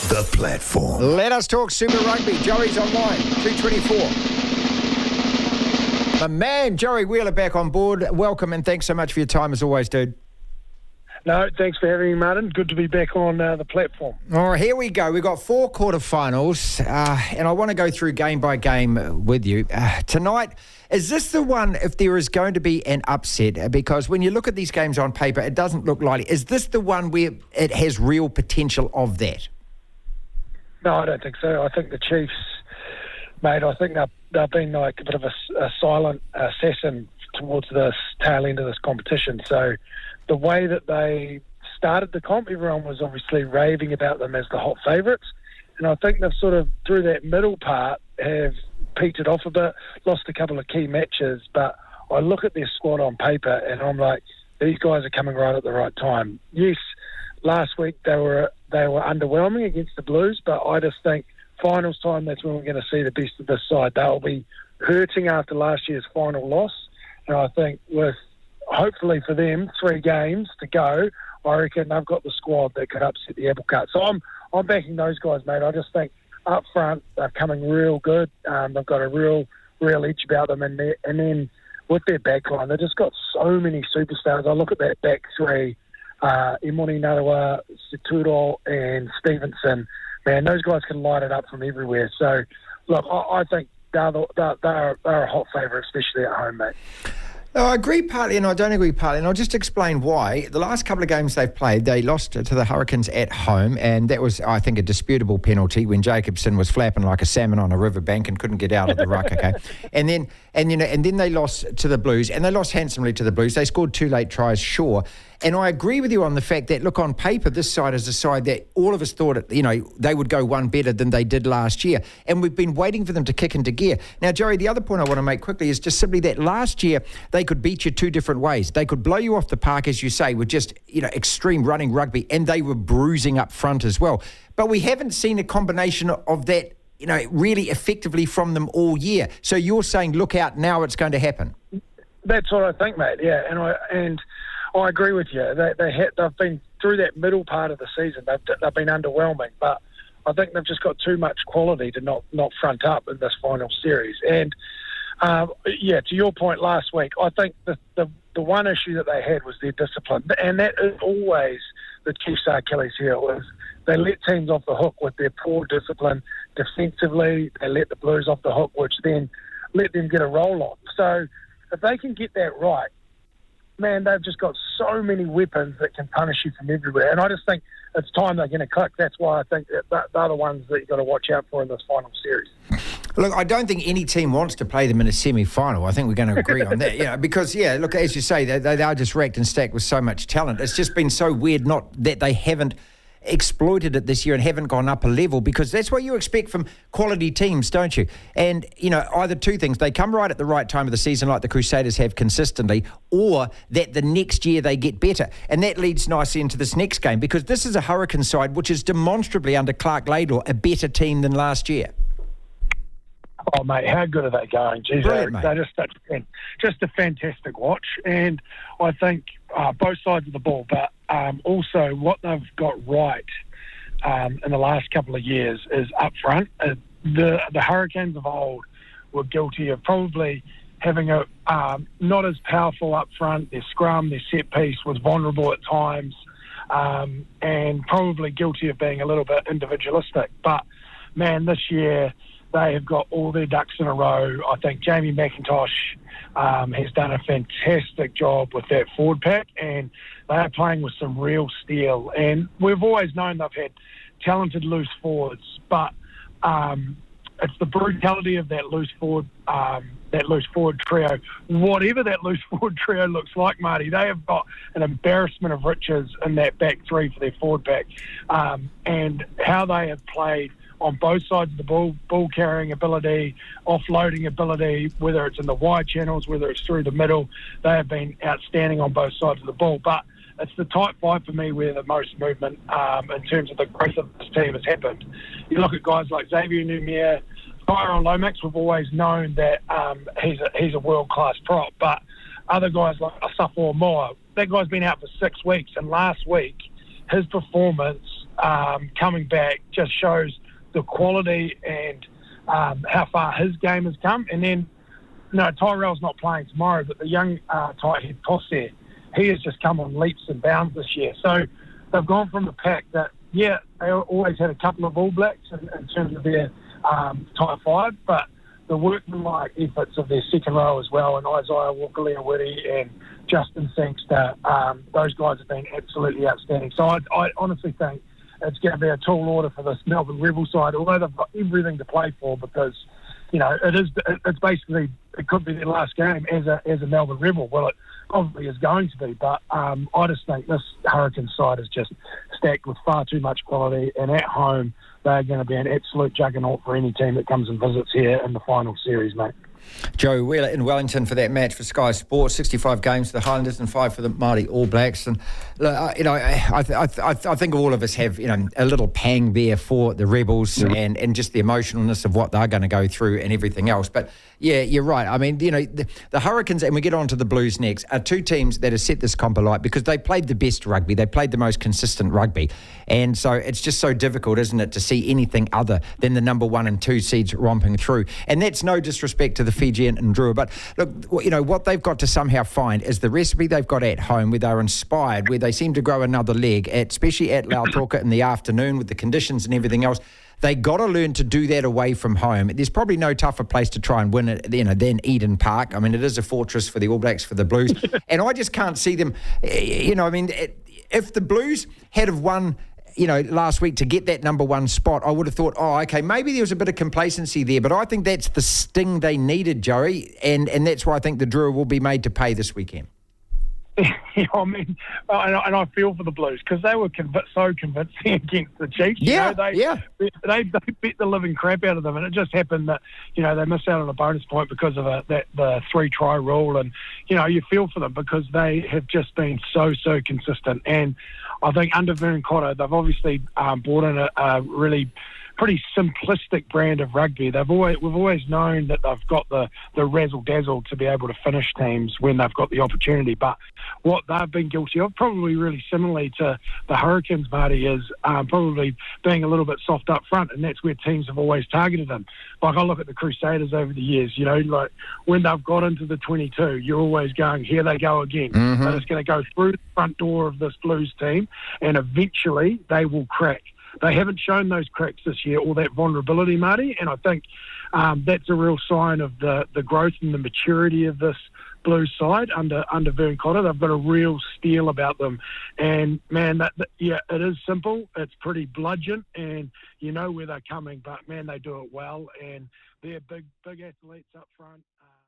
The Platform. Let us talk Super Rugby. Joey's online, 224. My man, Joey Wheeler, back on board. Welcome and thanks so much for your time as always, dude. No, thanks for having me, Martin. Good to be back on the platform. All right, here we go. We've got 4 quarterfinals, and I want to go through game by game with you. Tonight, is this the one, if there is going to be an upset? Because when you look at these games on paper, it doesn't look likely. Is this the one where it has real potential of that? No, I don't think so. I think the Chiefs, mate, I think they've been like a bit of a silent assassin towards the tail end of this competition. So the way that they started the comp, everyone was obviously raving about them as the hot favourites. And I think they've sort of, through that middle part, have peaked it off a bit, lost a couple of key matches. But I look at their squad on paper and I'm like, these guys are coming right at the right time. Yes, last week they were underwhelming against the Blues, but I just think finals time, that's when we're going to see the best of this side. They'll be hurting after last year's final loss. And I think with, hopefully for them, 3 games to go, I reckon they've got the squad that could upset the apple cart. So I'm backing those guys, mate. I just think up front they're coming real good. They've got a real edge about them. And then with their back line, they've just got so many superstars. I look at that back 3, Imoni Narawa, Situro and Stevenson. Man, those guys can light it up from everywhere. So, look, I think they're a hot favourite, especially at home, mate. I agree partly and I don't agree partly, and I'll just explain why. The last couple of games they've played, they lost to the Hurricanes at home, and that was, I think, a disputable penalty when Jacobson was flapping like a salmon on a riverbank and couldn't get out of the ruck, okay? And then they lost to the Blues, and they lost handsomely to the Blues. They scored 2 late tries, sure. And I agree with you on the fact that, look, on paper, this side is a side that all of us thought, they would go one better than they did last year. And we've been waiting for them to kick into gear. Now, Joey, the other point I want to make quickly is just simply that last year they could beat you 2 different ways. They could blow you off the park, as you say, with just, extreme running rugby, and they were bruising up front as well. But we haven't seen a combination of that, really effectively from them all year. So you're saying, look out, now it's going to happen. That's what I think, mate, yeah. And I agree with you. They've been through that middle part of the season. They've been underwhelming, but I think they've just got too much quality to not front up in this final series. And to your point last week, I think the one issue that they had was their discipline, and that is always the Chiefs' Achilles heel. Is they let teams off the hook with their poor discipline defensively. They let the Blues off the hook, which then let them get a roll on. So if they can get that right, man, they've just got so many weapons that can punish you from everywhere. And I just think it's time they're going to click. That's why I think that they're the ones that you've got to watch out for in this final series. Look, I don't think any team wants to play them in a semi-final. I think we're going to agree on that. Because, look, as you say, they are just racked and stacked with so much talent. It's just been so weird not that they haven't exploited it this year and haven't gone up a level, because that's what you expect from quality teams, don't you? And, either 2 things. They come right at the right time of the season like the Crusaders have consistently, or that the next year they get better. And that leads nicely into this next game, because this is a Hurricane side which is demonstrably under Clark Laidlaw a better team than last year. Oh, mate, how good are they going? Jeez, they're just a fantastic watch. And I think both sides of the ball, but also what they've got right in the last couple of years is up front. The Hurricanes of old were guilty of probably having a not as powerful up front. Their scrum, their set piece was vulnerable at times, and probably guilty of being a little bit individualistic. But, man, this year they have got all their ducks in a row. I think Jamie McIntosh has done a fantastic job with that forward pack, and they are playing with some real steel. And we've always known they've had talented loose forwards, but it's the brutality of that loose forward trio. Whatever that loose forward trio looks like, Marty, they have got an embarrassment of riches in that back 3 for their forward pack, and how they have played on both sides of the ball carrying ability, offloading ability, whether it's in the wide channels, whether it's through the middle. They have been outstanding on both sides of the ball. But it's the type 5 for me where the most movement in terms of the growth of this team has happened. You look at guys like Xavier Numia, Tyrone Lomax. We've always known that he's a world-class prop. But other guys like Asafo Moa, that guy's been out for 6 weeks. And last week, his performance coming back just shows the quality and how far his game has come. And then, Tyrell's not playing tomorrow, but the young tight head Posse, he has just come on leaps and bounds this year. So they've gone from the pack that, they always had a couple of All Blacks in terms of their tight five, but the workmanlike efforts of their second row as well, and Isaiah Walker-Leah-Whitty and Justin Sangster, those guys have been absolutely outstanding. So I honestly think it's going to be a tall order for this Melbourne Rebel side, although they've got everything to play for, because it's basically, it could be their last game as a Melbourne Rebel. Well, it probably is going to be, but I just think this Hurricanes side is just stacked with far too much quality, and at home they're going to be an absolute juggernaut for any team that comes and visits here in the final series, mate. Joe Wheeler in Wellington for that match for Sky Sports. 65 games for the Highlanders and 5 for the Māori All Blacks. And I think all of us have a little pang there for the Rebels and just the emotionalness of what they're going to go through and everything else. But yeah, you're right. I mean, the Hurricanes, and we get on to the Blues next, are two teams that have set this comp alight because they played the best rugby. They played the most consistent rugby. And so it's just so difficult, isn't it, to see anything other than the number 1 and 2 seeds romping through. And that's no disrespect to the Fijian Drua. But look, what they've got to somehow find is the recipe they've got at home where they're inspired, where they seem to grow another leg, especially at Lautoka in the afternoon with the conditions and everything else. They got to learn to do that away from home. There's probably no tougher place to try and win it, than Eden Park. I mean, it is a fortress for the All Blacks, for the Blues. And I just can't see them, if the Blues had have won, last week to get that number 1 spot, I would have thought, maybe there was a bit of complacency there. But I think that's the sting they needed, Joey. And that's why I think the Drua will be made to pay this weekend. I mean, and I feel for the Blues because they were so convincing against the Chiefs. They beat the living crap out of them, and it just happened that they missed out on a bonus point because of the 3-try rule. And you feel for them because they have just been so consistent. And I think under Vern Cotter, they've obviously brought in a really pretty simplistic brand of rugby. We've always known that they've got the razzle dazzle to be able to finish teams when they've got the opportunity. But what they've been guilty of, probably really similarly to the Hurricanes, Marty, is probably being a little bit soft up front, and that's where teams have always targeted them. Like I look at the Crusaders over the years, like when they've got into the 22, you're always going, here they go again. Mm-hmm. They're just going to go through the front door of this Blues team, and eventually they will crack. They haven't shown those cracks this year or that vulnerability, Marty, and I think that's a real sign of the growth and the maturity of this Blues side under Vern Cotter. They've got a real steel about them, and man, it is simple. It's pretty bludgeon, and you know where they're coming, but man, they do it well, and they're big athletes up front.